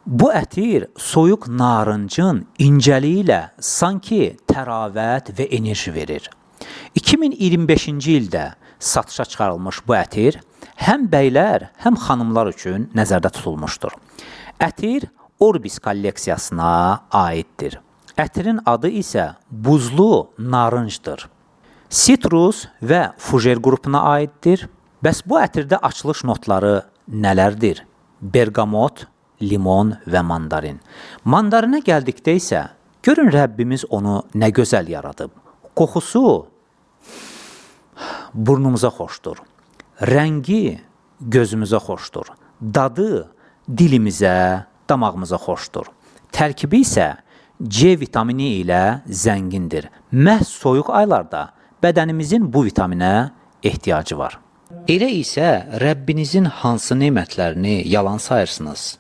Bu ətir soyuq narıncın incəliyi ilə sanki təravət və enerji verir. 2025-ci ildə satışa çıxarılmış bu ətir həm bəylər, həm xanımlar üçün nəzərdə tutulmuşdur. Ətir Orbis kolleksiyasına aiddir. Ətirin adı isə buzlu narıncdır. Sitrus və fujer qrupuna aiddir. Bəs bu ətirdə açılış notları nələrdir? Bergamot, limon və mandarin. Mandarinə gəldikdə isə, görün Rəbbimiz onu nə gözəl yaradıb. Qoxusu burnumuza xoşdur. Rəngi gözümüzə xoşdur. Dadı dilimizə, damağımıza xoşdur. Tərkibi isə C vitamini ilə zəngindir. Məhz soyuq aylarda bədənimizin bu vitaminə ehtiyacı var. Elə isə Rəbbinizin hansı nemətlərini yalan sayırsınız?